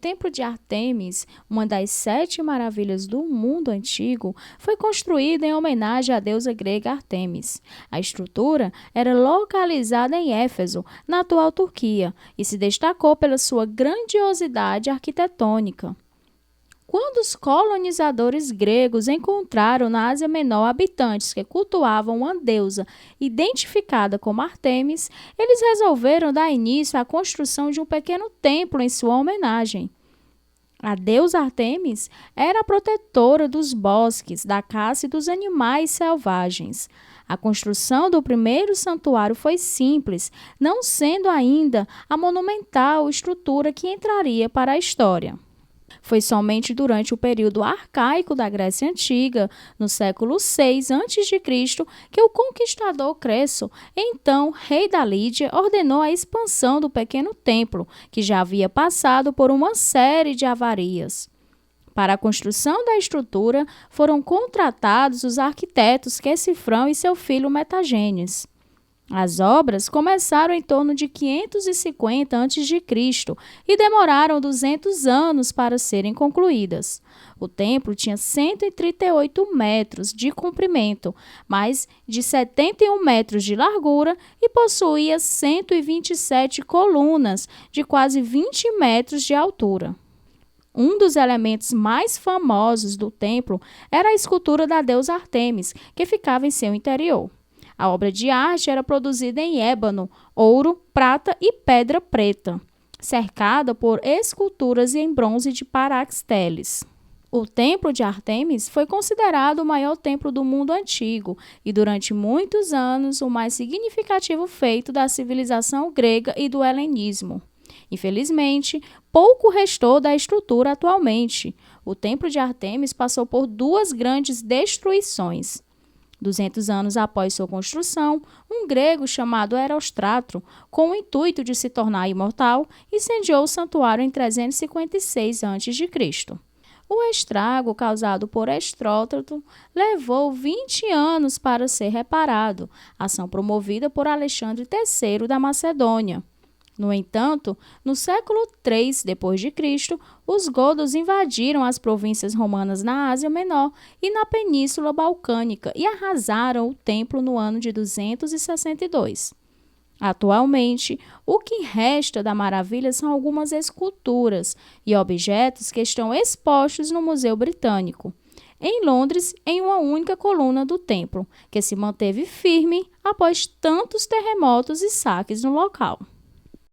Templo de Ártemis, uma das 7 maravilhas do mundo antigo, foi construído em homenagem à deusa grega Ártemis. A estrutura era localizada em Éfeso, na atual Turquia, e se destacou pela sua grandiosidade arquitetônica. Quando os colonizadores gregos encontraram na Ásia Menor habitantes que cultuavam uma deusa identificada como Ártemis, eles resolveram dar início à construção de um pequeno templo em sua homenagem. A deusa Ártemis era a protetora dos bosques, da caça e dos animais selvagens. A construção do primeiro santuário foi simples, não sendo ainda a monumental estrutura que entraria para a história. Foi somente durante o período arcaico da Grécia Antiga, no século 6 a.C., que o conquistador Creso, então rei da Lídia, ordenou a expansão do pequeno templo, que já havia passado por uma série de avarias. Para a construção da estrutura, foram contratados os arquitetos Quercifrão e seu filho Metagênes. As obras começaram em torno de 550 a.C. e demoraram 200 anos para serem concluídas. O templo tinha 138 metros de comprimento, mais de 71 metros de largura e possuía 127 colunas de quase 20 metros de altura. Um dos elementos mais famosos do templo era a escultura da deusa Ártemis, que ficava em seu interior. A obra de arte era produzida em ébano, ouro, prata e pedra preta, cercada por esculturas em bronze de Praxiteles. O Templo de Ártemis foi considerado o maior templo do mundo antigo e, durante muitos anos, o mais significativo feito da civilização grega e do helenismo. Infelizmente, pouco restou da estrutura atualmente. O Templo de Ártemis passou por 2 grandes destruições. 200 anos após sua construção, um grego chamado Erostrato, com o intuito de se tornar imortal, incendiou o santuário em 356 a.C. O estrago causado por Eróstrato levou 20 anos para ser reparado, ação promovida por Alexandre III da Macedônia. No entanto, no século III d.C., os godos invadiram as províncias romanas na Ásia Menor e na Península Balcânica e arrasaram o templo no ano de 262. Atualmente, o que resta da maravilha são algumas esculturas e objetos que estão expostos no Museu Britânico, em Londres, em uma única coluna do templo, que se manteve firme após tantos terremotos e saques no local.